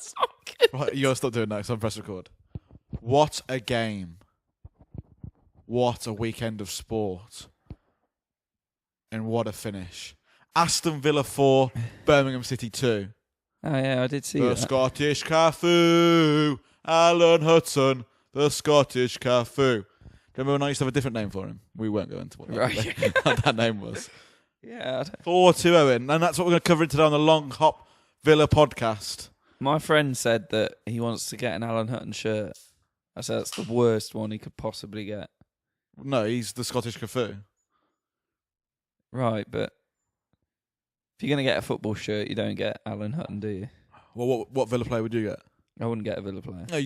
That's not good. Right, you gotta stop doing that because I'm press record. What a game. What a weekend of sport. And what a finish. Aston Villa 4, Birmingham City 2. Oh, yeah, I did see The that. Scottish Cafu. Alan Hudson. The Scottish Cafu. Remember when I used to have a different name for him? We won't go into what that name was. Yeah. 4-2 Owen. And that's what we're going to cover today on the Long Hop Villa podcast. My friend said that he wants to get an Alan Hutton shirt. I said that's the worst one he could possibly get. No, he's the Scottish Cafu. Right, but if you're going to get a football shirt, you don't get Alan Hutton, do you? Well, what Villa player would you get? I wouldn't get a Villa player. No,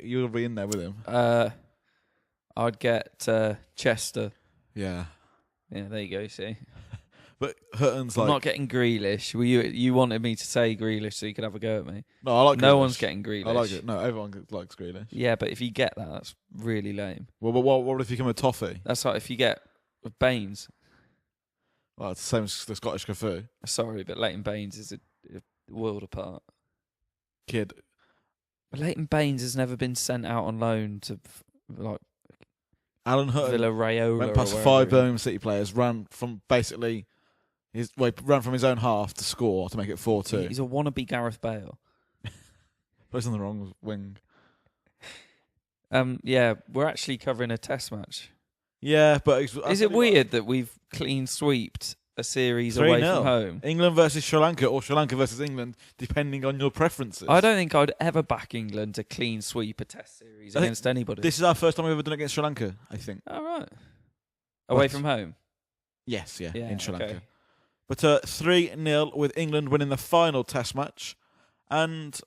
you'll be in there with him. I'd get Chester. Yeah. Yeah, there you go, see. But Hutton's I'm like... not getting Grealish. Well, you wanted me to say Grealish so you could have a go at me. No, I like Grealish. No one's getting Grealish. I like it. No, everyone likes Grealish. Yeah, but if you get that, that's really lame. Well, but what if you come with Toffee? That's like if you get Baines. Well, it's the same as the Scottish Cafu. Sorry, but Leighton Baines is a world apart. Kid. But Leighton Baines has never been sent out on loan to Alan Hutton Villa Raiola. went past 5 Birmingham City players, ran from basically... ran from his own half to score to make it 4-2. He's a wannabe Gareth Bale. Plays on the wrong wing. Yeah, we're actually covering a test match. Yeah, but... Is it weird that we've clean sweeped a series away 3-0. from home? England versus Sri Lanka or Sri Lanka versus England, depending on your preferences. I don't think I'd ever back England to clean sweep a test series against anybody. This is our first time we've ever done it against Sri Lanka, I think. All right. Away from home? Yes, yeah, in Sri okay. Lanka. But 3-0 with England winning the final test match. And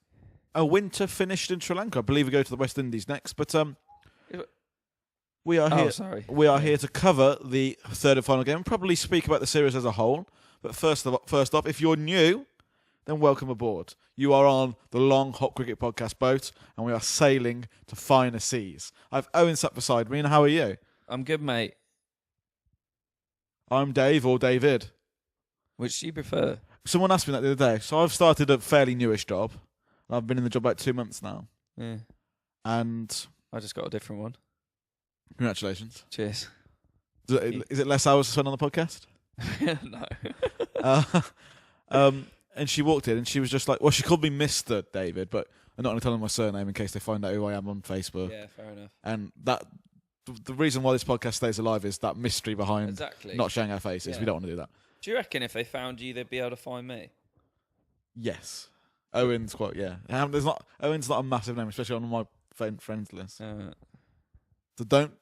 a winter finished in Sri Lanka. I believe we go to the West Indies next. But we are here. Sorry. We are here to cover the third and final game and probably speak about the series as a whole. But first off, if you're new, then welcome aboard. You are on the Long Hop Cricket Podcast boat, and we are sailing to finer seas. I've Owen sat beside me, and how are you? I'm good, mate. I'm Dave or David. Which do you prefer? Someone asked me that the other day. So I've started a fairly newish job. I've been in the job about 2 months now. Yeah. And I just got a different one. congratulations. Cheers. Is it less hours to spend on the podcast? No. And she walked in and she was just like, well, she called me Mr. David, but I'm not going to tell them my surname in case they find out who I am on Facebook. Yeah, fair enough. And the reason why this podcast stays alive is that mystery behind not showing our faces. Yeah. We don't want to do that. Do you reckon if they found you, they'd be able to find me? Yes. Owen's quite, yeah. Owen's not a massive name, especially on my friends list. So don't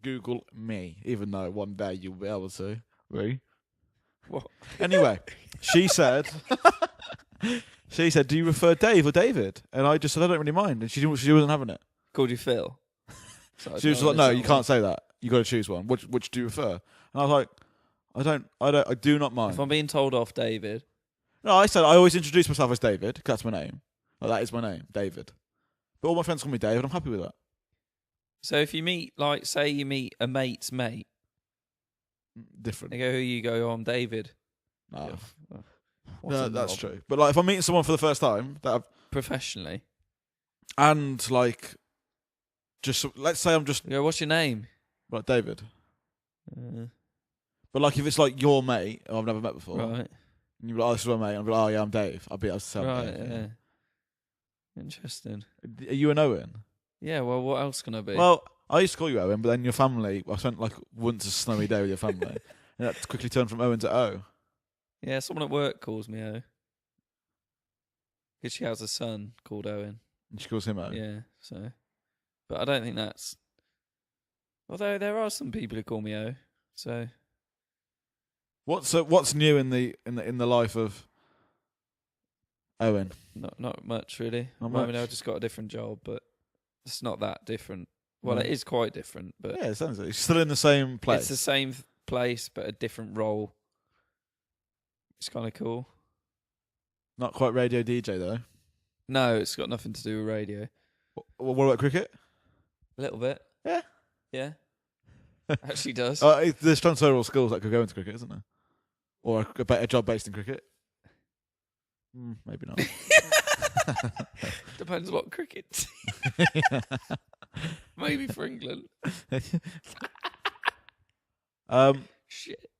Google me, even though one day you'll be able to. Really? What? Anyway, she said, do you prefer Dave or David? And I just said, I don't really mind. And she wasn't having it. Called you Phil? She was like, no, you can't say that. You got to choose one. Which do you prefer? And I was like, I do not mind. If I'm being told off David. No, I said I always introduce myself as David, because that's my name. Like, that is my name, David. But all my friends call me David. I'm happy with that. So if you meet, like, say you meet a mate's mate. Different. They go, who you go, oh, I'm David. No, Yeah. that's true. But like, if I'm meeting someone for the first time, Professionally. And like, just let's say I'm just You go, what's your name? like David. But like, if it's like your mate who I've never met before, Right. and you're like, oh, this is my mate, and I'm like, oh yeah, I'm Dave. I'll be able to say I'm Right, Dave. yeah. Interesting. Are you an Owen? Yeah, well, what else can I be? Well, I used to call you Owen, but then your family, I spent like once a snowy day with your family, and that quickly turned from Owen to O. Yeah, someone at work calls me O. Because she has a son called Owen. And she calls him O. Yeah, so. But I don't think that's... Although there are some people who call me O, so... What's new in the life of Owen? Not much, really. Not I mean, much? I just got a different job, but it's not that different. Well, No. it is quite different, but... Yeah, it sounds like it's still in the same place. It's the same place, but a different role. It's kind of cool. Not quite radio DJ though. No, it's got nothing to do with radio. What about cricket? A little bit. Yeah. Yeah. Actually does. There's transferable skills that could go into cricket, isn't there? Or a better job based in cricket. Maybe not. depends what cricket. Maybe for England. Shit.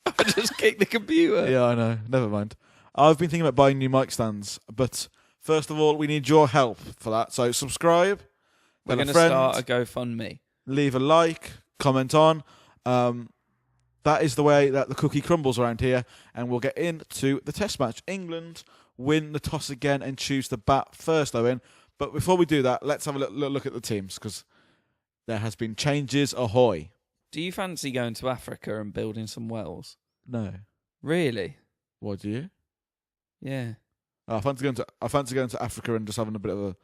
I just kicked the computer. Yeah, I know. Never mind. I've been thinking about buying new mic stands, but first of all, we need your help for that. So subscribe. We're going to start a GoFundMe. Leave a like, comment on. That is the way that the cookie crumbles around here, and we'll get into the test match. England win the toss again and choose to bat first, Owen. But before we do that, let's have a little look at the teams, because there has been changes. Ahoy. Do you fancy going to Africa and building some wells? No. Really? What do you? Yeah. I fancy going to Africa and just having a bit of a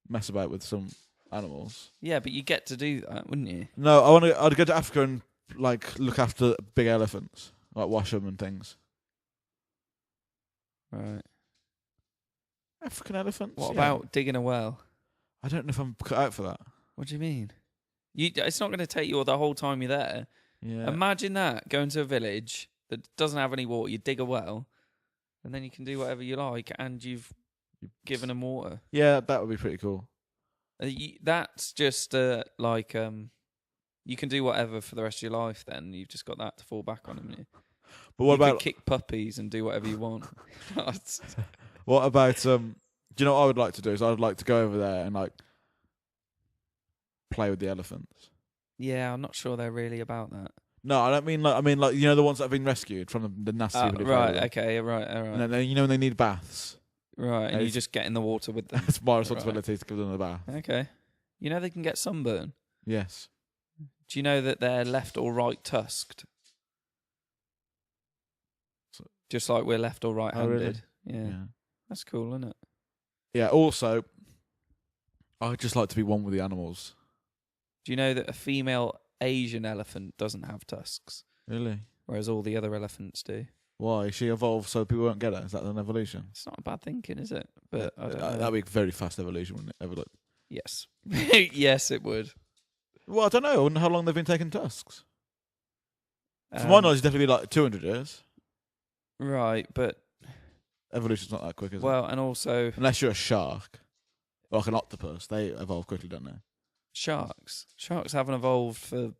mess about with some animals. Yeah, but you get to do that, wouldn't you? No, I'd go to Africa and look after big elephants, like wash them and things. Right. African elephants. What about digging a well? I don't know if I'm cut out for that. What do you mean? It's not going to take you the whole time you're there. Yeah. Imagine that, going to a village that doesn't have any water, you dig a well, and then you can do whatever you like, and you've given them water. Yeah, that would be pretty cool. That's just you can do whatever for the rest of your life then. You've just got that to fall back on, haven't you? But what about could kick puppies and do whatever you want? What about do you know what I would like to do? Is I'd like to go over there and play with the elephants. Yeah, I'm not sure they're really about that. No, I don't mean I mean the ones that have been rescued from the nasty people. Right, okay, right, all right. And then when they need baths. Right, and you just get in the water with them. It's my responsibility to give them a bath. Okay. You know they can get sunburn? Yes. Do you know that they're left or right tusked? Just like we're left or right-handed. Oh, really? Yeah. That's cool, isn't it? Yeah, also, I'd just like to be one with the animals. Do you know that a female Asian elephant doesn't have tusks? Really? Whereas all the other elephants do. Why? She evolved so people won't get her? Is that an evolution? It's not a bad thinking, is it? But I don't know. That'd be a very fast evolution, wouldn't it? Yes. Yes, it would. Well, I don't know. I wonder how long they've been taking tusks. From my knowledge, it's definitely like 200 years. Right, but... Evolution's not that quick, is it? Well, and also... Unless you're a shark. Or like an octopus. They evolve quickly, don't they? Sharks haven't evolved for...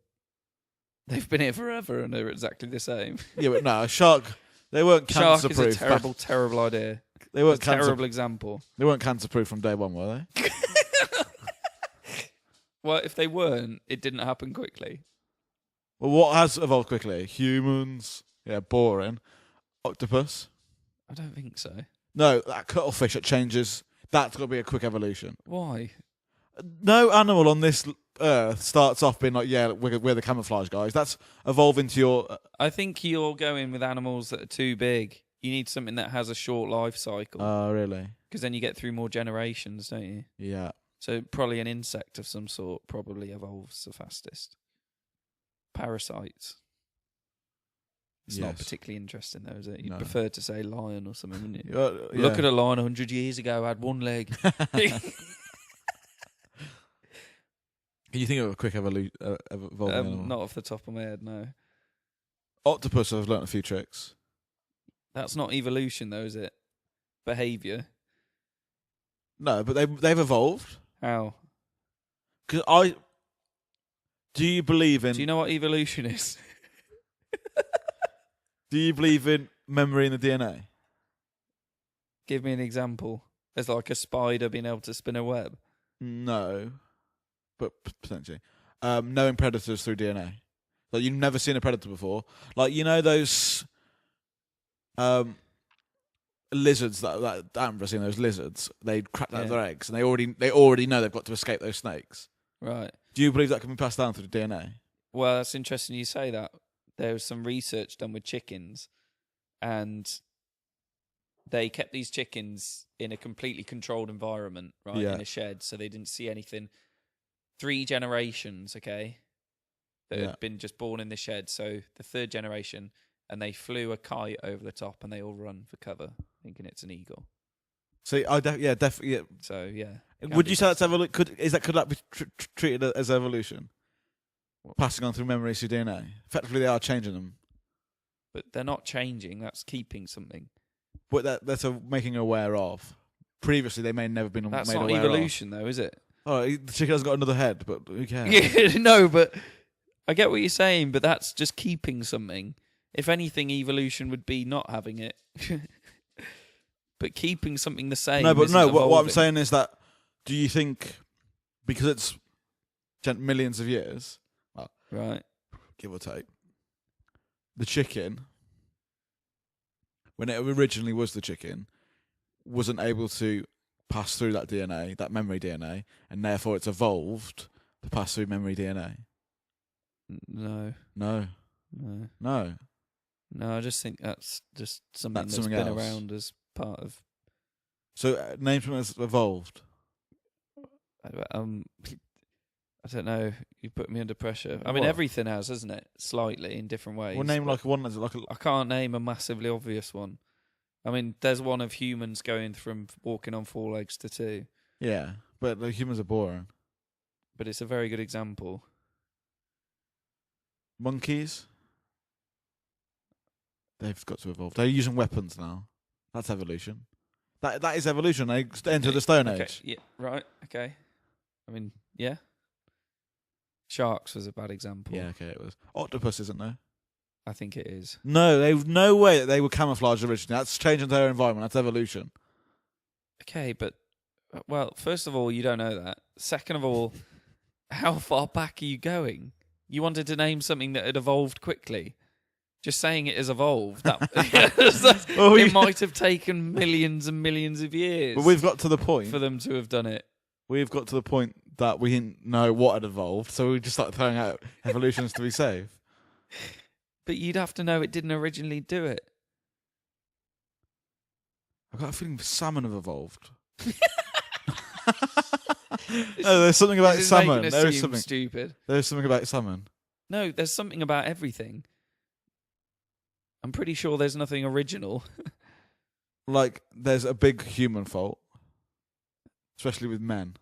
They've been here forever and they're exactly the same. Yeah, but no, a shark... They weren't cancer-proof. Shark is a terrible idea. They weren't terrible example. They weren't cancer-proof from day one, were they? Well, if they weren't, it didn't happen quickly. Well, what has evolved quickly? Humans. Yeah, boring. Octopus. I don't think so. No, that cuttlefish that changes. That's got to be a quick evolution. Why? No animal on this earth starts off being like, yeah, we're the camouflage guys. That's evolving to your... I think you're going with animals that are too big. You need something that has a short life cycle. Oh, really? Because then you get through more generations, don't you? Yeah. So probably an insect of some sort probably evolves the fastest. Parasites. It's not particularly interesting, though, is it? You'd prefer to say lion or something, wouldn't you? Yeah. Look at a lion 100 years ago, had one leg. Can you think of a quick evolving animal? Not off the top of my head, no. Octopus have learnt a few tricks. That's not evolution, though, is it? Behaviour. No, but they've evolved. How? Because do you believe in... Do you know what evolution is? Do you believe in memory in the DNA? Give me an example. As like a spider being able to spin a web. No, but potentially. Knowing predators through DNA. Like, you've never seen a predator before. Like, you know those lizards that I haven't ever seen those lizards. They crack out their eggs, and they already know they've got to escape those snakes. Right. Do you believe that can be passed down through DNA? Well, that's interesting you say that. There was some research done with chickens, and they kept these chickens in a completely controlled environment, right, in a shed, so they didn't see anything. 3 generations, okay, that had been just born in the shed. So the 3rd generation, and they flew a kite over the top, and they all run for cover, thinking it's an eagle. So definitely. Yeah. So yeah. Would you say that's evolution? Could that be treated as evolution? Passing on through memories through DNA. Effectively, they are changing them. But they're not changing. That's keeping something. But that's making aware of. previously they may have never been That's made not aware evolution, though, is it? of. Oh, the chicken hasn't got another head, but who cares? Yeah, no, but I get what you're saying, but that's just keeping something. If anything, evolution would be not having it. But keeping something the same. No, but isn't no. What I'm evolving. saying is that, do you think because it's millions of years, Right. give or take, the chicken, when it originally was the chicken, wasn't able to pass through that DNA, that memory DNA, and therefore it's evolved to pass through memory DNA? No. No. No. No. No, I just think that's just something That's that's something been else. around as part of. So name something that's evolved. I don't know. You put me under pressure. I mean, What? everything has, hasn't it? Slightly in different ways. Well, name but like one that's like a... I can't name a massively obvious one. I mean, there's one of humans going from walking on 4 legs to 2, Yeah, but the humans are boring. but it's a very good example. Monkeys? They've got to evolve. They're using weapons now. That's evolution. That is evolution. They entered the Stone Okay, Age. yeah, right. Okay. I mean, yeah. Sharks was a bad example. Yeah, okay, it was. Octopus isn't there? I think it is. No, there's no way that they were camouflaged originally. That's changing their environment. That's evolution. Okay, but well, first of all, you don't know that. Second of all, how far back are you going? You wanted to name something that had evolved quickly. Just saying it has evolved. It might have taken millions and millions of years. But we've got to the point. for them to have done it. We've got to the point that we didn't know what had evolved, so we just started throwing out evolutions to be safe. But you'd have to know it didn't originally do it. I've got a feeling salmon have evolved. No, there's something about This is salmon. making us There is seem something. stupid. There's something about salmon. No, there's something about everything. I'm pretty sure there's nothing original. Like, there's a big human fault, especially with men.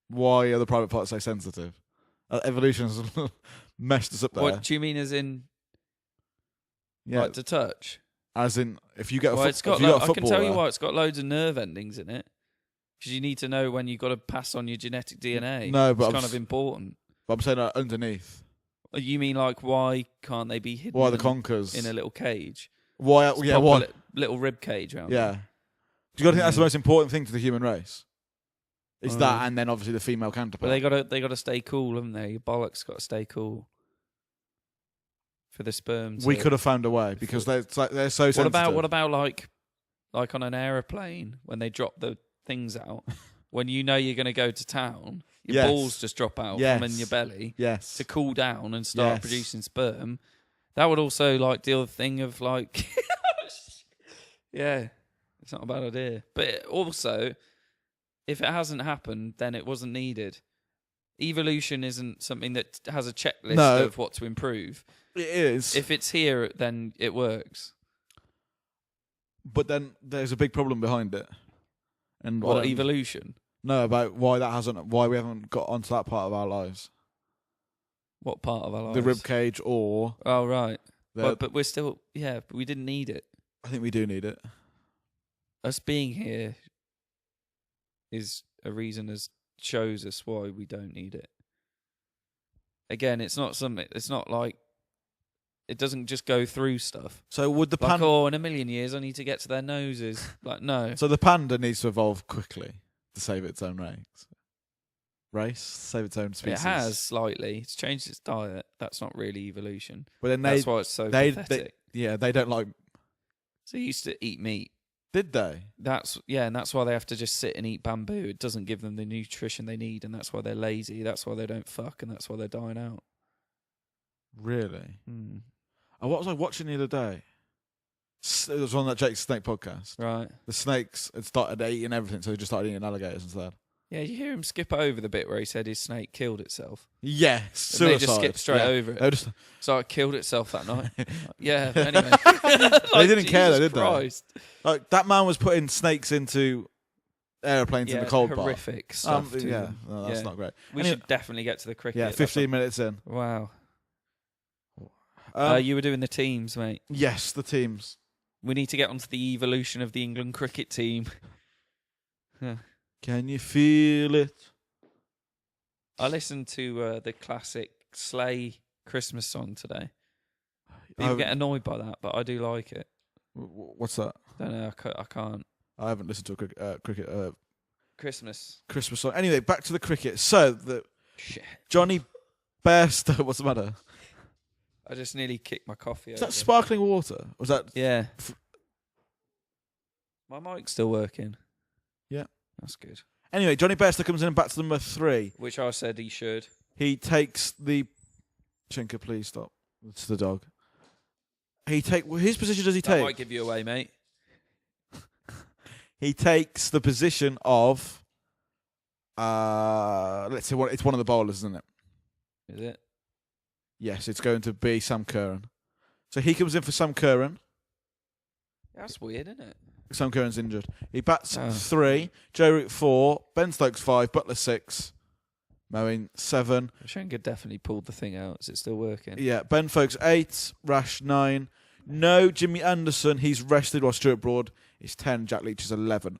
Why are the private parts so sensitive? Evolution's messed us up there. What do you mean, as in, Yeah, like, to touch? as in, if you get a, Well, it's got. if you got a I can tell you footballer- why it's got loads of nerve endings in it. Because you need to know when you've got to pass on your genetic DNA. No, but it's I'm kind s- of important. But I'm saying underneath. You mean like why can't they be hidden Why the conkers? in a little cage? Why? It's Yeah, proper why? little rib cage around. Yeah. them. You got to think that's the Yeah. most important thing to the human race. It's Oh. that, and then obviously the female counterpart. But they got to stay cool, haven't they? Your bollocks got to stay cool for the sperm. We to- could have found a way because they're so sensitive. What about like on an aeroplane when they drop the things out? When you know you're going to go to town, your Yes. balls just drop out Yes. from in your belly Yes. to cool down and start Yes. producing sperm. That would also like deal with the thing of like, yeah, it's not a bad idea. But also, if it hasn't happened, then it wasn't needed. Evolution isn't something that has a checklist No. of what to improve. It is. If it's here, then it works. But then there's a big problem behind it. And What, evolution? No, about why we haven't got onto that part of our lives. What part of our lives? The rib cage or Oh, right. the, But we're still, but we didn't need it. I think we do need it. Us being here is a reason as shows us why we don't need it. Again, it's not like it doesn't just go through stuff. So would the Like, panda oh, in a million years I need to get to their noses. Like, no. So the panda needs to evolve quickly to save its own race, save its own species. It has slightly. It's changed its diet. That's not really evolution. But then That's why it's so pathetic. they don't like. So they used to eat meat. Did they? And that's why they have to just sit and eat bamboo. It doesn't give them the nutrition they need, and that's why they're lazy. That's why they don't fuck, and that's why they're dying out. Really? Hmm. And what was I watching the other day? It was on that Jake Snake podcast. Right. The snakes had started eating everything, so they just started eating alligators instead. Yeah, you hear him skip over the bit where he said his snake killed itself. Yeah, And suicide. they just skipped straight over it. They just, So it killed itself that night. Yeah, but anyway. They didn't care though, Jesus did they? Christ. like that man was putting snakes into airplanes in the cold part. horrific stuff to Yeah, them. no, that's Yeah. not great. We Anyway- should definitely get to the cricket. Yeah, That's 15 minutes in. Wow. Um, You were doing the teams, mate. yes, the teams. We need to get onto the evolution of the England cricket team. Can you feel it? I listened to the classic Slay Christmas song today. People get annoyed by that, but I do like it. What's that? Don't know. I can't. I haven't listened to a cricket Christmas song. Anyway, back to the cricket. So Johnny Bairstow. What's the matter? I just nearly kicked my coffee. Is that sparkling water? Was that? Yeah. My mic's still working. Yeah, that's good. Anyway, Johnny Bairstow comes in and bats number 3, which I said he should. He takes the. Chinker, please stop. It's the dog. His position does he take? That might give you away, mate. He takes the position of. Let's say it's one of the bowlers, isn't it? Is it? Yes, it's going to be Sam Curran. So he comes in for Sam Curran. That's weird, isn't it? Sam Curran's injured. He bats 3, Joe Root 4, Ben Stokes 5, Butler 6, Moeen 7. Schenker definitely pulled the thing out. Is it still working? Yeah, Ben Foakes 8, Rash 9. No Jimmy Anderson. He's rested while Stuart Broad is 10. Jack Leach is 11.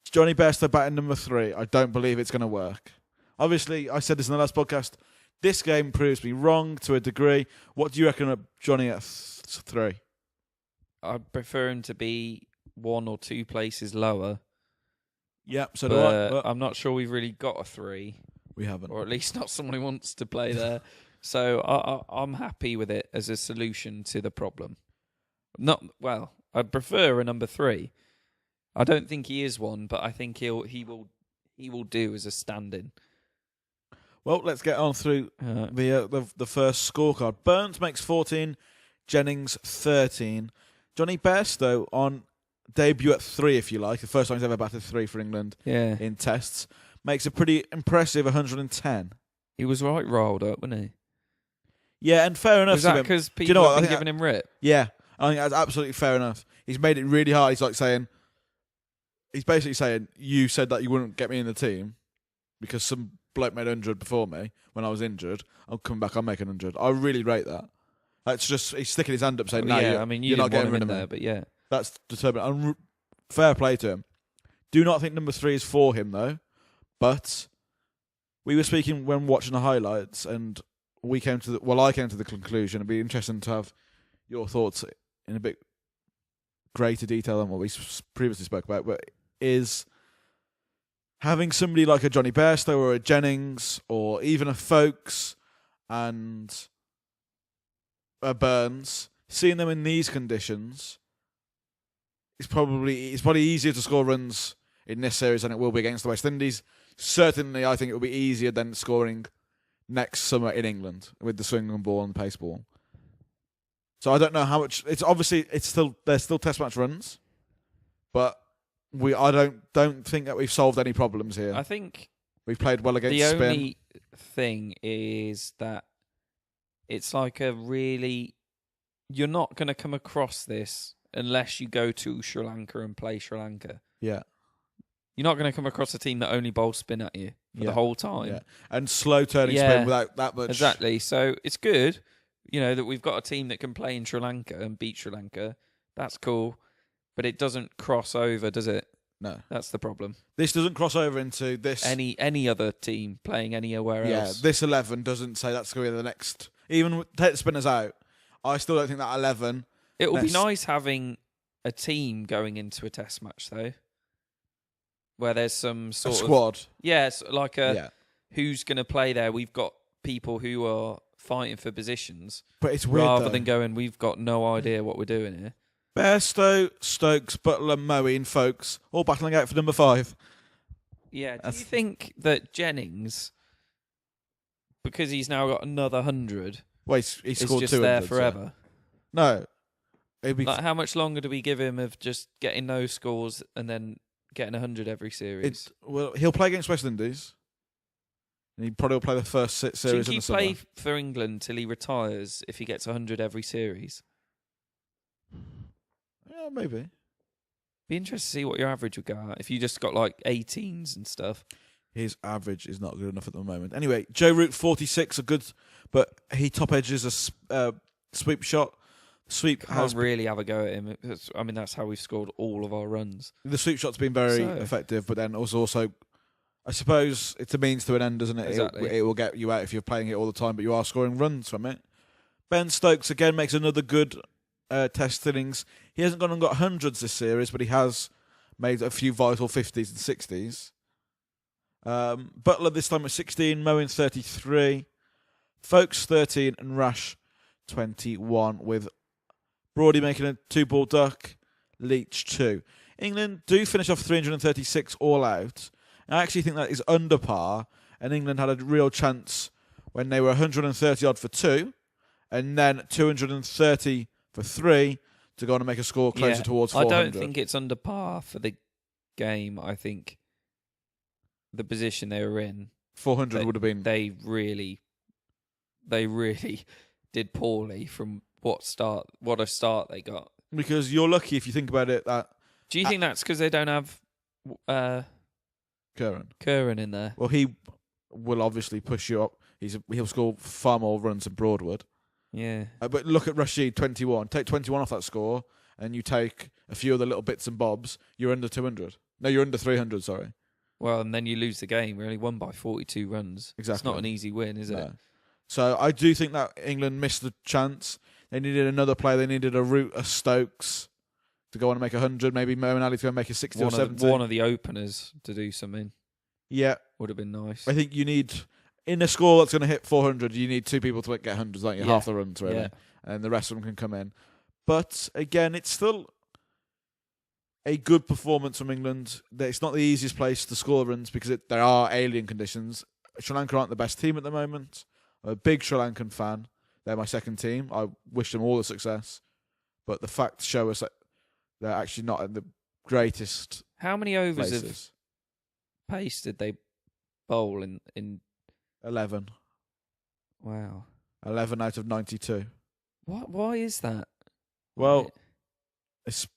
Johnny Bairstow batting number 3. I don't believe it's going to work. Obviously, I said this in the last podcast. This game proves me wrong to a degree. What do you reckon of Johnny at 3? I'd prefer him to be 1 or 2 places lower. Yep, so do I. But I'm not sure we've really got a 3. We haven't. Or at least not someone who wants to play there. So I'm happy with it as a solution to the problem. I'd prefer a number 3. I don't think he is one, but I think he will do as a stand-in. Well, let's get on through the first scorecard. Burns makes 14, Jennings 13. Johnny Bairstow on debut at 3, if you like. The first time he's ever batted 3 for England in tests. Makes a pretty impressive 110. He was right riled up, wasn't he? Yeah, and fair enough. Was that because people have been giving him rip? Yeah, I think that's absolutely fair enough. He's made it really hard. He's basically saying, you said that you wouldn't get me in the team because some bloke made 100 before me when I was injured. I'll come back, I'll make 100. I really rate that. That's just, he's sticking his hand up saying, you're not getting rid of me. There, but yeah. That's determined. Fair play to him. Do not think number 3 is for him, though. But we were speaking when watching the highlights, and I came to the conclusion. It'd be interesting to have your thoughts in a bit greater detail than what we previously spoke about. But is having somebody like a Johnny Bairstow or a Jennings or even a Foakes and a Burns, seeing them in these conditions, it's probably easier to score runs in this series than it will be against the West Indies. Certainly, I think it will be easier than scoring next summer in England with the swinging ball and the pace ball. So I don't know how much. There's still test match runs, but I don't think that we've solved any problems here. I think we've played well against Spain. The only thing is that it's like you're not going to come across this unless you go to Sri Lanka and play Sri Lanka. Yeah. You're not going to come across a team that only bowl spin at you for the whole time. Yeah. And slow turning spin without that much. Exactly. So it's good, that we've got a team that can play in Sri Lanka and beat Sri Lanka. That's cool. But it doesn't cross over, does it? No. That's the problem. This doesn't cross over into this. Any other team playing anywhere else. Yeah, this 11 doesn't say that's going to be the next. Even take the spinners out, I still don't think that 11. It will be nice having a team going into a test match, though. Where there's some sort of squad. Yes, like who's going to play there. We've got people who are fighting for positions. But it's weird, rather than going, we've got no idea what we're doing here. Bairstow, Stokes, Butler, Moeen, Foakes, all battling out for number 5. Yeah, do you think that Jennings, because he's now got another 100, he scored just 200 there forever? No. How much longer do we give him of just getting those scores and then getting 100 every series? He'll play against West Indies. And he probably will play the first series in the summer. Should he play for England till he retires if he gets 100 every series? Yeah, maybe. Be interested to see what your average would go at if you just got like 18s and stuff. His average is not good enough at the moment. Anyway, Joe Root 46 are good, but he top edges a sweep shot. Sweep Can't really have a go at him. That's how we've scored all of our runs. The sweep shot's been very effective, but then also, I suppose it's a means to an end, isn't it? Exactly. It will get you out if you're playing it all the time, but you are scoring runs from it. Ben Stokes again makes another good test innings. He hasn't gone and got hundreds this series, but he has made a few vital 50s and 60s. Butler this time at 16, Moen 33, Folkes 13, and Rash 21, with Brody making a 2-ball duck, Leach 2. England do finish off 336 all out. I actually think that is under par, and England had a real chance when they were 130 odd for 2, and then 230 for 3 to go on and make a score closer towards 400. I don't think it's under par for the game. I think the position they were in, 400 would have been. They really did poorly from what a start they got. Because you're lucky if you think about it. Do you think that's because they don't have Curran in there? Well, he will obviously push you up. He'll score far more runs than Broadwood. Yeah. But look at Rashid, 21. Take 21 off that score, and you take a few of the little bits and bobs, you're under 200. No, you're under 300, sorry. Well, and then you lose the game. We only won by 42 runs. Exactly. It's not an easy win, is it? So I do think that England missed the chance. They needed another player. They needed a Stokes to go on and make 100. Maybe Moen Ali to go and make a 60 or 70. One of the openers to do something. Yeah. Would have been nice. I think you need, in a score that's going to hit 400, you need 2 people to get hundreds, don't you? Half the runs, really. Yeah. And the rest of them can come in. But, again, it's still a good performance from England. It's not the easiest place to score runs because there are alien conditions. Sri Lanka aren't the best team at the moment. I'm a big Sri Lankan fan. They're my second team. I wish them all the success. But the facts show us that they're actually not in the greatest How many overs places. Of pace did they bowl in 11. Wow. 11 out of 92. Why is that? Well, it's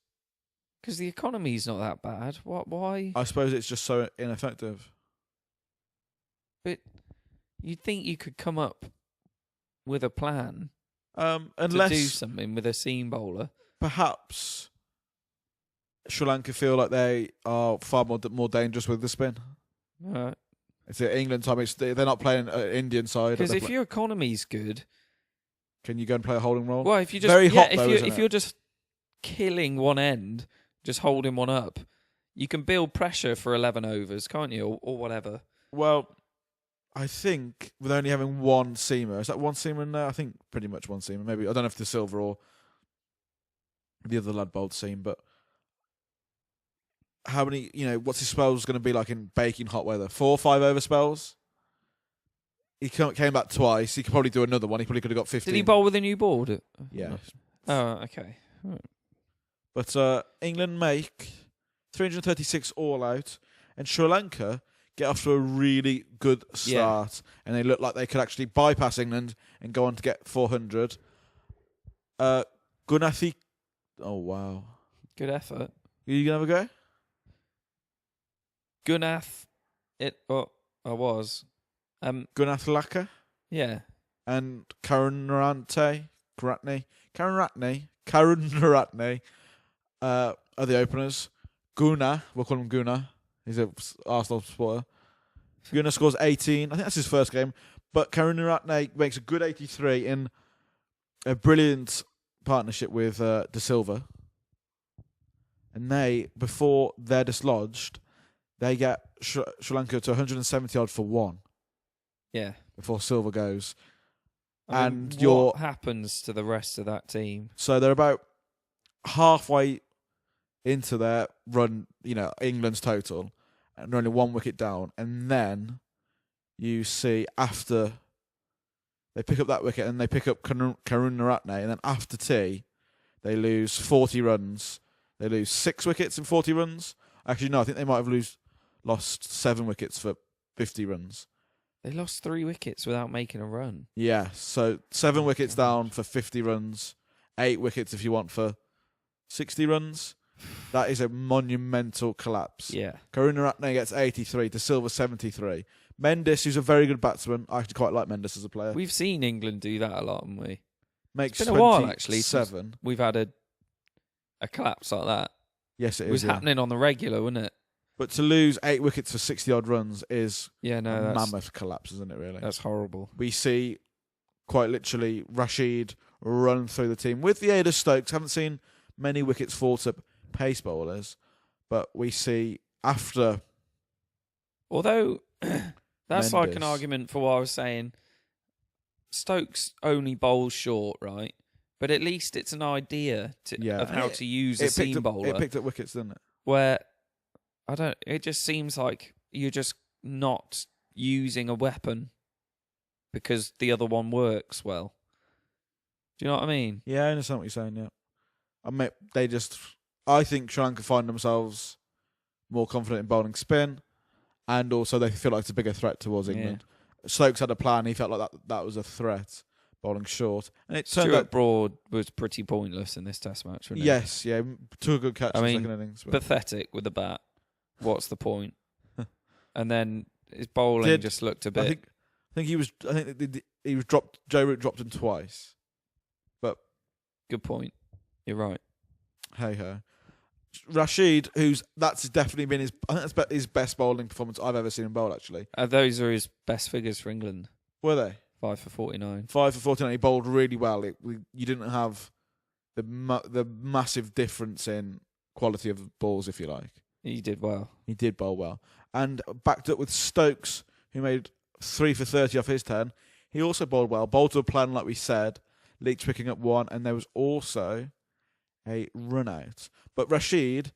because the economy's not that bad. Why? I suppose it's just so ineffective. But you'd think you could come up with a plan unless to do something with a seam bowler. Perhaps Sri Lanka feel like they are far more dangerous with the spin. Right. It's the England time. They're not playing an Indian side. Because if your economy's good, can you go and play a holding role? Well, if you just if you're just killing one end, just holding one up, you can build pressure for 11 overs, can't you, or whatever? Well, I think with only having one seamer, is that one seamer in there? I think pretty much one seamer. Maybe I don't know if the Silver or the other lad bowled seam, but how many? What's his spells going to be like in baking hot weather? 4 or 5 over spells. He came back twice. He could probably do another one. He probably could have got 15. Did he bowl with a new board? Yeah. Oh, okay. Right. But England make 336 all out, and Sri Lanka get off to a really good start, and they look like they could actually bypass England and go on to get 400. Gunathi, oh wow, good effort. Are you gonna have a go? Gunath, I was. Gunath Laka, yeah, and Karun Naratne are the openers. Guna, we'll call him Guna. He's a Arsenal supporter. Guna scores 18. I think that's his first game. But Karun Naratne makes a good 83 in a brilliant partnership with De Silva. And before they're dislodged, they get Sri Lanka to 170 odd for 1. Yeah. Before Silva goes. What happens to the rest of that team? So they're about halfway into their run, England's total, and they're only 1 wicket down. And then you see after they pick up that wicket and they pick up Karun Naratne, and then after tea, they lose 40 runs. They lose 6 wickets in 40 runs. Actually, no, I think they might have lost 7 wickets for 50 runs. They lost 3 wickets without making a run. Yeah, so 7 wickets down for 50 runs, 8 wickets if you want for 60 runs. That is a monumental collapse. Yeah. Karun Naratne gets 83 to Silva 73. Mendes, who's a very good batsman, I actually quite like Mendes as a player. We've seen England do that a lot, haven't we? makes It's been a while, actually, 27. We've had a collapse like that. Yes, it It was is. happening on the regular, wasn't it? But to lose 8 wickets for 60-odd runs is Yeah, a no, mammoth collapse, isn't it, really? that's horrible. We see, quite literally, Rashid run through the team. With the aid of Stokes, haven't seen many wickets fall to pace bowlers, but we see after... Although, that's like an Mendes. argument for what I was saying. Stokes only bowls short, right? But at least it's an idea of how to use a seam bowler. It picked up wickets, didn't it? Where, it just seems like you're just not using a weapon because the other one works well. Do you know what I mean? Yeah, I understand what you're saying, yeah. I think Sri Lanka find themselves more confident in bowling spin, and also they feel like it's a bigger threat towards England. Stokes had a plan. He felt like that was a threat, bowling short. And it turned out Broad was pretty pointless in this Test match, wasn't he? Yes, yeah. Took a good catch in the second innings. But Pathetic with the bat. What's the point? And then his bowling just looked a bit... I think he was dropped. Joe Root dropped him twice. But good point. You're right. Hey ho. Rashid, that's definitely been his best bowling performance I've ever seen him bowl, actually. Those are his best figures for England. Were they? 5 for 49. 5 for 49. He bowled really well. You didn't have the massive difference in quality of balls, if you like. He did well. He did bowl well. And backed up with Stokes, who made 3 for 30 off his 10. He also bowled well. Bowled to a plan, like we said. Leach picking up 1, and there was also a run out. But Rashid,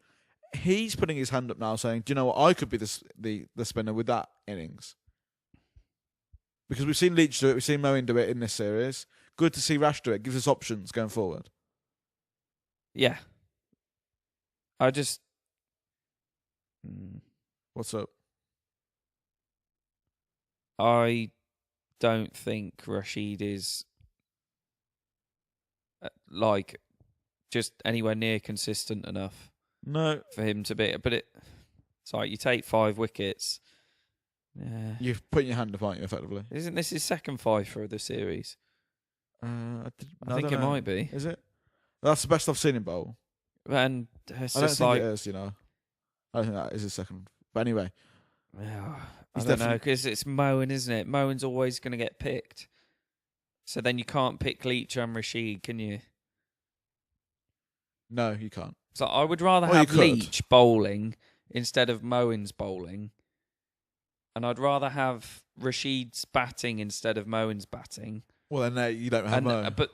he's putting his hand up now saying, do you know what, I could be the spinner with that innings. Because we've seen Leach do it, we've seen Moeen do it in this series. Good to see Rash do it. Gives us options going forward. Yeah. What's up? I don't think Rashid is just anywhere near consistent enough. No. For him to be. But it's like you take 5 wickets. Yeah. You're putting your hand up, aren't you, effectively? Isn't this his second 5 for the series? I think it might be. Is it? That's the best I've seen him bowl. And it's I don't just think like... it is, I don't think that is his second. But anyway. Yeah, I don't know, because it's Moeen, isn't it? Moeen's always going to get picked. So then you can't pick Leach and Rashid, can you? No, you can't. So I would rather have Leach bowling instead of Moeen's bowling. And I'd rather have Rashid's batting instead of Moeen's batting. Well, then you don't have Moeen.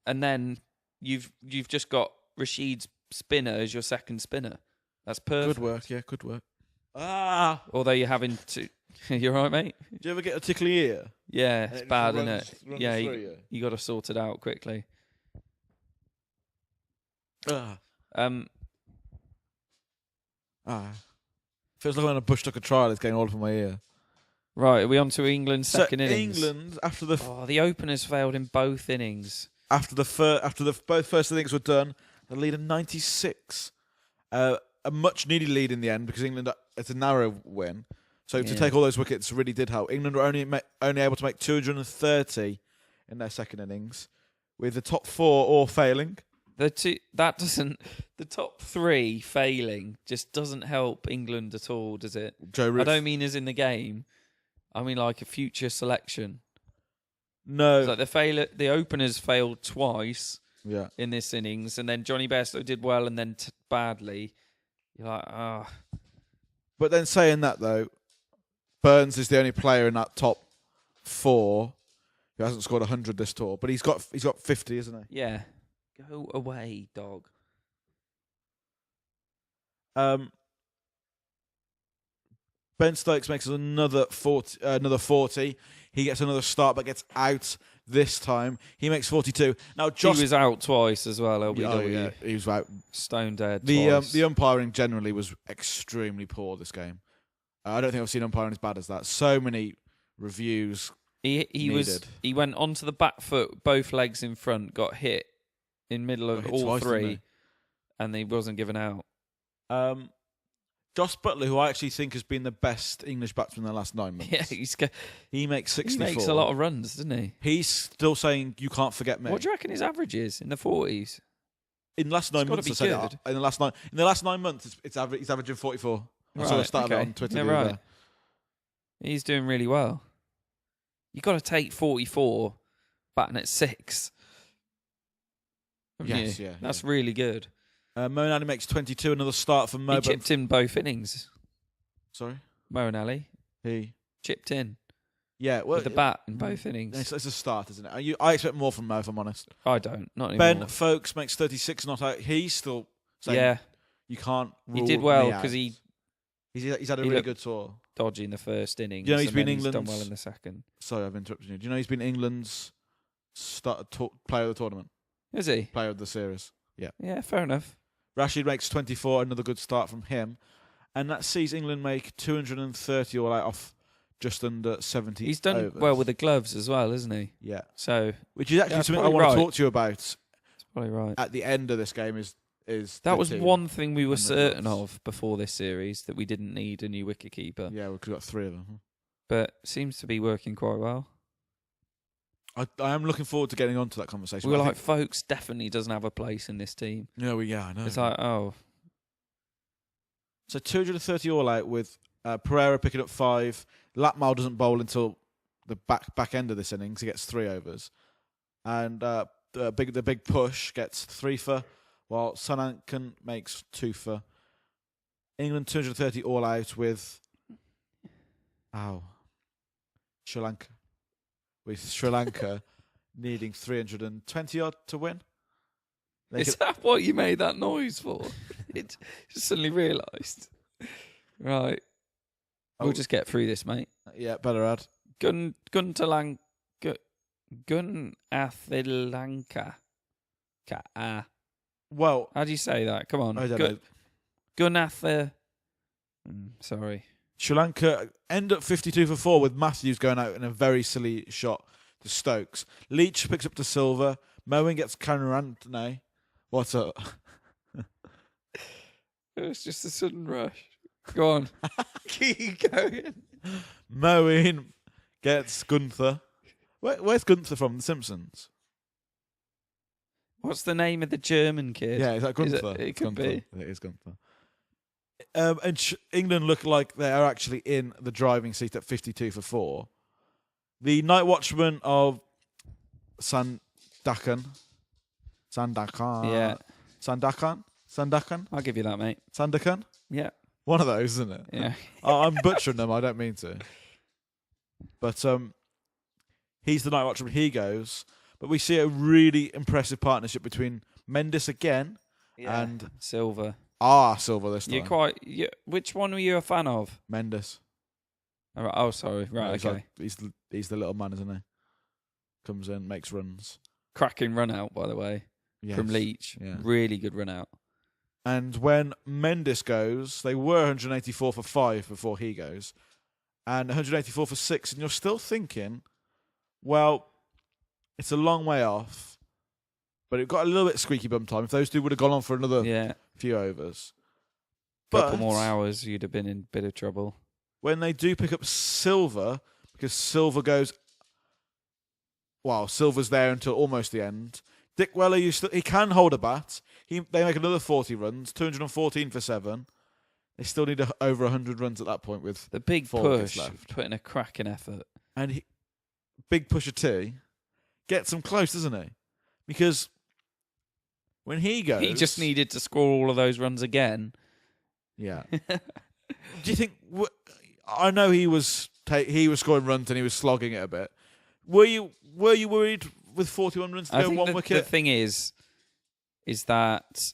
And then you've just got Rashid's spinner as your second spinner. That's perfect. Good work, yeah, good work. Although you're having to... You're right, mate? Do you ever get a tickly ear? Yeah, it's bad, isn't it? Yeah, you got to sort it out quickly. Feels like when a bush took a trial, it's getting all up in my ear. Right, are we on to England's second innings? England, after the openers failed in both innings. After both first innings were done, the lead of 96. A much needed lead in the end because England, it's a narrow win. So to take all those wickets really did help. England were only able to make 230 in their second innings, with the top 4 all failing. The top 3 failing just doesn't help England at all, does it? Joe Root. I don't mean as in the game. I mean like a future selection. No. It's like the openers failed twice in this innings, and then Johnny Bairstow did well and then badly. You're like, But then saying that, though, Burns is the only player in that top 4 who hasn't scored 100 this tour. But he's got 50, isn't he? Yeah. Go away, dog. Ben Stokes makes another 40. He gets another start, but gets out this time. He makes 42. Now, he was out twice as well. LBW. He was out. Stone dead. The umpiring generally was extremely poor this game. I don't think I've seen umpiring as bad as that. So many reviews. He went onto the back foot, both legs in front, got hit in middle of all twice, 3, and he wasn't given out. Josh Butler, who I actually think has been the best English batsman in the last 9 months. Yeah, he makes 64. He makes a lot of runs, doesn't he? He's still saying, you can't forget me. What do you reckon his average is in the 40s? In the last 9 months, I said it. In the last 9 months, he's averaging 44. Right, So I started on Twitter. Yeah, right. He's doing really well. You've got to take 44 batting at 6. Yes, yeah. That's really good. Mo Ali makes 22. Another start for Mo. He chipped in both innings. Sorry? Mo Ali. He chipped in. Yeah, well, with the bat in both innings. It's a start, isn't it? I expect more from Mo, if I'm honest. I don't. Not anymore. Ben Folkes makes 36 not out. He's still saying you can't rule he did well because he's had a really good tour. Dodgy in the first innings. You know, he's been England's... done well in the second. Sorry, I've interrupted you. Do you know he's been England's player of the tournament? Is he? Player of the series. Yeah. Yeah, fair enough. Rashid makes 24, another good start from him. And that sees England make 230 all out off just under 70 He's done overs. well with the gloves as well, isn't he? Yeah. So, which is actually something I want to talk to you about. That's probably right. At the end of this game is that was one thing we were certain of before this series, that we didn't need a new wicketkeeper. Yeah, we've got 3 of them. But seems to be working quite well. I am looking forward to getting onto that conversation. We were like, Folkes definitely doesn't have a place in this team. Yeah, I know. It's like, oh. So 230 all out with Pereira picking up 5. Latmal doesn't bowl until the back end of this innings. He gets 3 overs. And the big push gets 3 for, while Sanankan makes 2 for. England 230 all out with Sri Lanka. With Sri Lanka needing 320 odd to win. Is that what you made that noise for? It just suddenly realised. Right. We'll just get through this, mate. Yeah, better add. Gun Athilanka. Well, how do you say that? Come on. I don't know. Gunatha. Sorry. Sri Lanka end up 52 for 4 with Matthews going out in a very silly shot to Stokes. Leach picks up to Silver. Moen gets Karanrantne. What's up? It was just a sudden rush. Go on. Keep going. Moen gets Gunther. Where's Gunther from? The Simpsons? What's the name of the German kid? Yeah, is that Gunther? It could be. It is Gunther. And England look like they are actually in the driving seat at 52 for 4. The night watchman of Sandakan. Yeah. Sandakan? I'll give you that, mate. Sandakan? Yeah. One of those, isn't it? Yeah. I'm butchering them. I don't mean to. But he's the night watchman. He goes. But we see a really impressive partnership between Mendes again and Silver. Silver this time. Which one were you a fan of? Mendes. Oh, sorry. Right, okay. He's the little man, isn't he? Comes in, makes runs. Cracking run out, by the way, from Leach. Yeah. Really good run out. And when Mendes goes, they were 184 for 5 before he goes, and 184 for 6. And you're still thinking, well, it's a long way off, but it got a little bit squeaky bum time. If those two would have gone on for another few overs. Couple more hours, you'd have been in a bit of trouble. When they do pick up Silver, because Silver goes, Silver's there until almost the end. Dick Weller, he can hold a bat. They make another 40 runs, 214 for 7. They still need over 100 runs at that point with the big push, putting a cracking effort. And big pusher T gets him close, doesn't he? Because when he goes... He just needed to score all of those runs again. Yeah. Do you think... I know he was scoring runs and he was slogging it a bit. Were you worried with 41 runs to go one wicket? The thing is that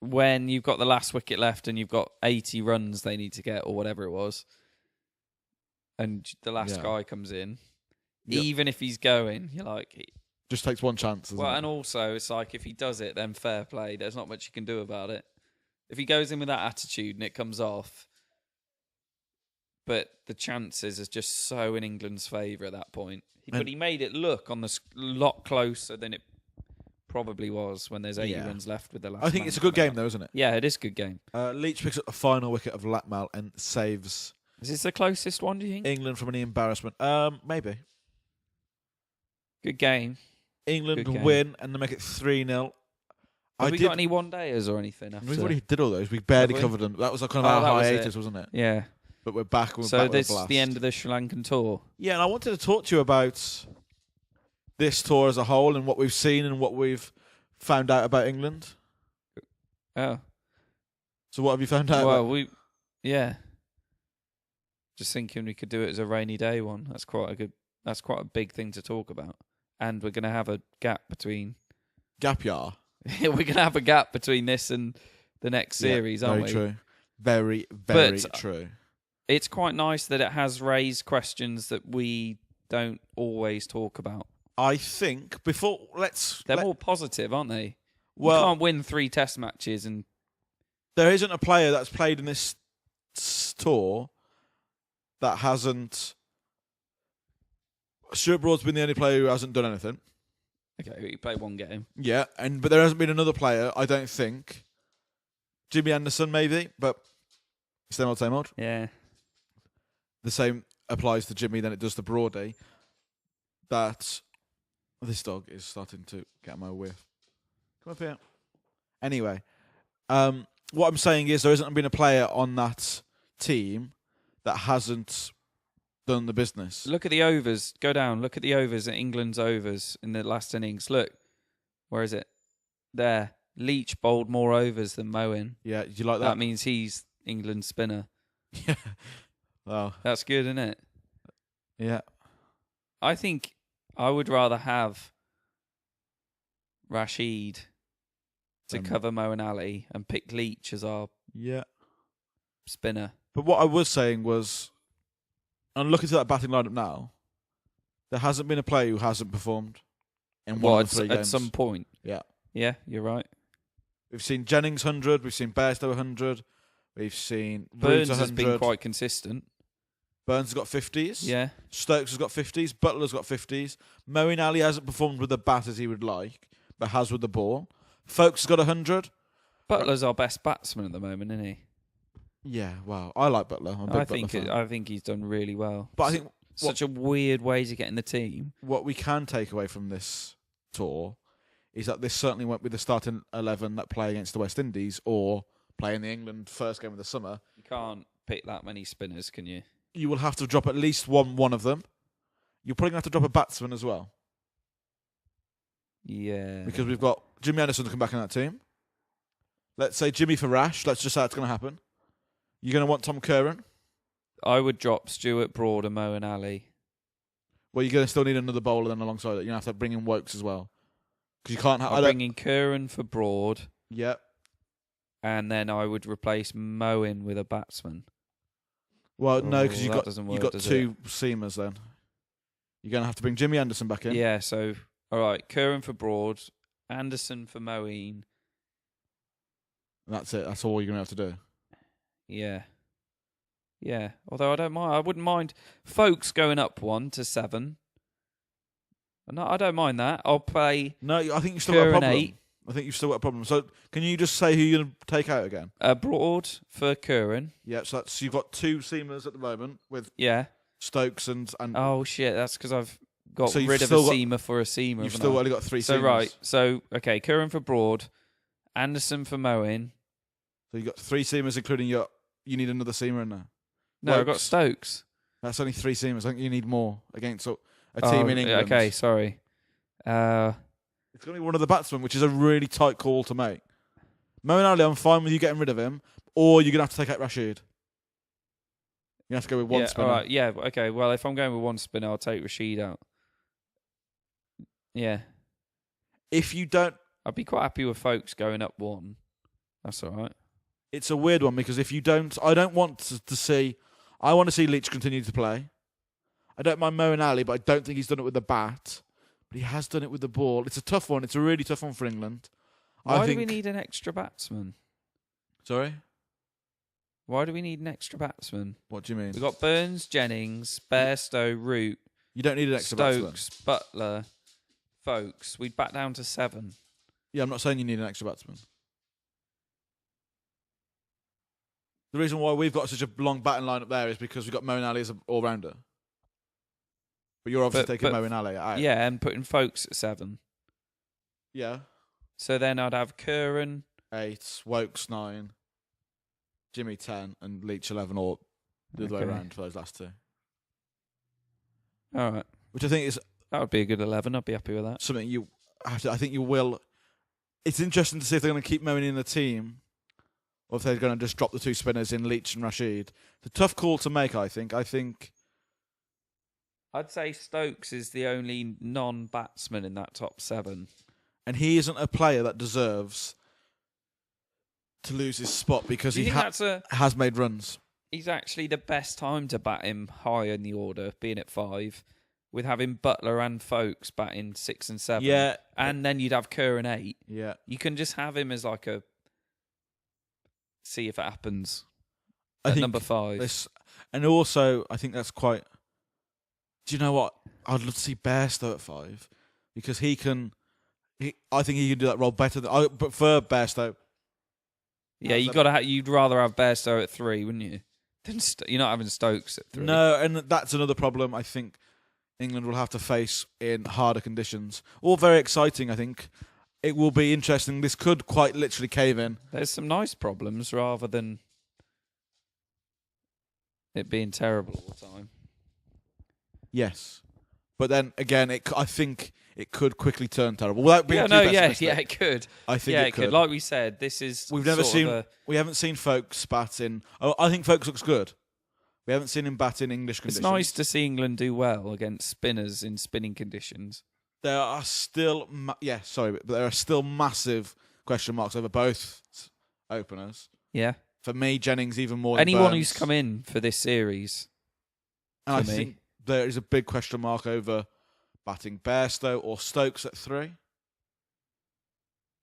when you've got the last wicket left and you've got 80 runs they need to get or whatever it was, and the last guy comes in, even if he's going, you're like... Just takes one chance, isn't it? And also it's like if he does it, then fair play. There's not much you can do about it. If he goes in with that attitude and it comes off... But the chances are just so in England's favour at that point. But he made it look on the lot closer than it probably was when there's 80 runs left with the last. I think it's a good game, though, isn't it? Yeah, it is a good game. Leach picks up the final wicket of Lackmal and saves. Is this the closest one, do you think? England from any embarrassment. Maybe. Good game. England win and they make it 3-0. Have we got any one-dayers or anything after? We already did all those. We barely covered them. That was like kind of our hiatus, wasn't it? Yeah. But we're back. So this is the end of the Sri Lankan tour. Yeah, and I wanted to talk to you about this tour as a whole and what we've seen and what we've found out about England. Oh. So what have you found out? Well, just thinking we could do it as a rainy day one. That's quite a big thing to talk about. And we're going to have a gap between... Gap year? We're going to have a gap between this and the next series, aren't we? Very true. Very, very true. It's quite nice that it has raised questions that we don't always talk about. I think They're more positive, aren't they? Well, you can't win 3 test matches and... There isn't a player that's played in this tour that hasn't... Stuart Broad's been the only player who hasn't done anything. Okay, he played 1 game. Yeah, but there hasn't been another player, I don't think. Jimmy Anderson, maybe, but same old. Yeah. The same applies to Jimmy than it does to Broady. That this dog is starting to get my whiff. Come up here. Anyway, what I'm saying is there hasn't been a player on that team that hasn't done the business. Look at the overs. Go down. Look at the overs, at England's overs in the last innings. Look. Where is it? There. Leach bowled more overs than Moen. Yeah, do you like that? That means he's England's spinner. Yeah. Wow. That's good, isn't it? Yeah. I think I would rather have Rashid to cover Moen Ali and pick Leach as our spinner. But what I was saying was, and looking at that batting lineup now, there hasn't been a player who hasn't performed in one of the 3 games. At some point. Yeah. Yeah, you're right. We've seen Jennings 100, we've seen Bairstow 100, we've seen Burns 100. has been quite consistent. Burns has got 50s. Yeah. Stokes has got 50s. Butler's got 50s. Moeen Ali hasn't performed with the bat as he would like, but has with the ball. Folkes has got 100. Butler's our best batsman at the moment, isn't he? Yeah, wow. I like Butler. I think he's done really well. But I think such a weird way to get in the team. What we can take away from this tour is that this certainly won't be the starting 11 that play against the West Indies or play in the England first game of the summer. You can't pick that many spinners, can you? You will have to drop at least one of them. You're probably going to have to drop a batsman as well. Yeah. Because we've got Jimmy Anderson to come back in that team. Let's say Jimmy for Rash. Let's just say that's going to happen. You're going to want Tom Curran. I would drop Stuart Broad and Moen Ali. Well, you're going to still need another bowler then alongside it. You're going to have to bring in Wokes as well. Because you can't have... I'll bring in Curran for Broad. Yep. And then I would replace Moen with a batsman. Well, no, because you've got 2 it? seamers then. You're going to have to bring Jimmy Anderson back in. Yeah, so, all right, Curran for Broad, Anderson for Moeen. That's it. That's all you're going to have to do. Yeah. Yeah, although I wouldn't mind Folkes going up 1 to 7. No, I don't mind that. I'll play. No, I think you've still got a problem. 8. I think you've still got a problem. So, can you just say who you're going to take out again? Broad for Curran. Yeah, so you've got 2 seamers at the moment with Stokes and. Oh shit! That's because I've got rid of a seamer for a seamer. You've still only got 3 seamers. So right, okay, Curran for Broad, Anderson for Moen. So you've got 3 seamers, including you need another seamer in there. No, I've got Stokes. That's only 3 seamers. I think you need more against a team in England. Okay, sorry. It's going to be one of the batsmen, which is a really tight call to make. Moeen Ali, I'm fine with you getting rid of him, or you're going to have to take out Rashid. You have to go with 1 spinner. All right, yeah, okay. Well, if I'm going with 1 spinner, I'll take Rashid out. Yeah. If you don't... I'd be quite happy with Folkes going up 1. That's all right. It's a weird one, because if you don't... I don't want to see... I want to see Leach continue to play. I don't mind Moeen Ali, but I don't think he's done it with the bat. But he has done it with the ball. It's a tough one. It's a really tough one for England. Why do we need an extra batsman? Sorry? Why do we need an extra batsman? What do you mean? We've got Burns, Jennings, Bairstow, Root. You don't need an extra batsman. Stokes, Butler, Folkes. We'd back down to 7. Yeah, I'm not saying you need an extra batsman. The reason why we've got such a long batting line up there is because we've got Moeen Ali as an all-rounder. But you're obviously taking Moeen Ali out. Yeah, and putting Folkes at 7. Yeah. So then I'd have Curran 8, Wokes 9, Jimmy 10, and Leach 11, or the other way around for those last two. All right. Which I think is... That would be a good 11. I'd be happy with that. Something you have to... I think you will... It's interesting to see if they're going to keep Moeen in the team or if they're going to just drop the 2 spinners in Leach and Rashid. It's a tough call to make, I think. I'd say Stokes is the only non-batsman in that top 7. And he isn't a player that deserves to lose his spot because he has made runs. He's actually the best time to bat him high in the order, being at 5, with having Butler and Folkes batting 6 and 7. Yeah. And then you'd have Curran 8. Yeah. You can just have him as like a... See if it happens. I think number 5. And also, I think that's quite... Do you know what? I'd love to see Bairstow at 5 because he can... I think he can do that role better. I prefer Bairstow. Yeah, you'd rather have Bairstow at 3, wouldn't you? You're not having Stokes at 3. No, and that's another problem I think England will have to face in harder conditions. All very exciting, I think. It will be interesting. This could quite literally cave in. There's some nice problems rather than it being terrible all the time. Yes. But then, again, I think it could quickly turn terrible. Without being it could. I think it could. Like we said, this is we haven't seen Folkes bat in... I think Folkes looks good. We haven't seen him bat in English conditions. It's nice to see England do well against spinners in spinning conditions. There are still... but there are still massive question marks over both openers. Yeah. For me, Jennings even more than anyone Burns. who's come in for this series. And I think there is a big question mark over batting Bairstow or Stokes at 3.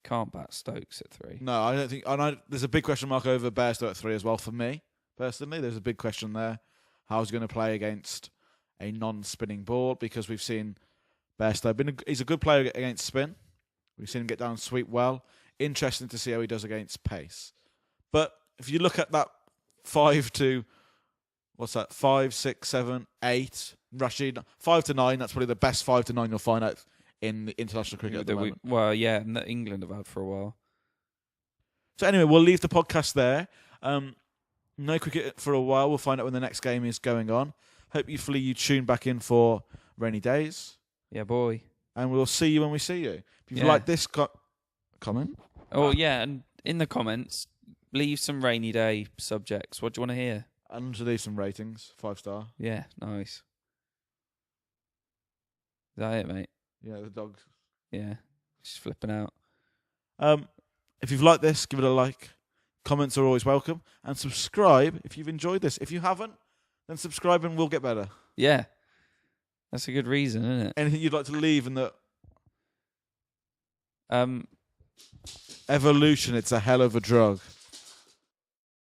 Can't bat Stokes at 3. No, I don't think... there's a big question mark over Bairstow at 3 as well for me, personally. There's a big question there. How's he going to play against a non-spinning board? Because we've seen Bairstow... he's a good player against spin. We've seen him get down sweep well. Interesting to see how he does against pace. But if you look at that 5 to... What's that? 5, 6, 7, 8. Rashid, 5 to 9. That's probably the best 5 to 9 you'll find out in the international cricket at the moment. And that England have had for a while. So anyway, we'll leave the podcast there. No cricket for a while. We'll find out when the next game is going on. Hopefully you tune back in for Rainy Days. Yeah, boy. And we'll see you when we see you. If you like this comment. Oh, yeah, and in the comments, leave some rainy day subjects. What do you want to hear? And to leave some ratings. 5-star. Yeah, nice. Is that it, mate? Yeah, the dogs. Yeah, she's flipping out. If you've liked this, give it a like. Comments are always welcome. And subscribe if you've enjoyed this. If you haven't, then subscribe and we'll get better. Yeah. That's a good reason, isn't it? Anything you'd like to leave in the... Evolution, it's a hell of a drug.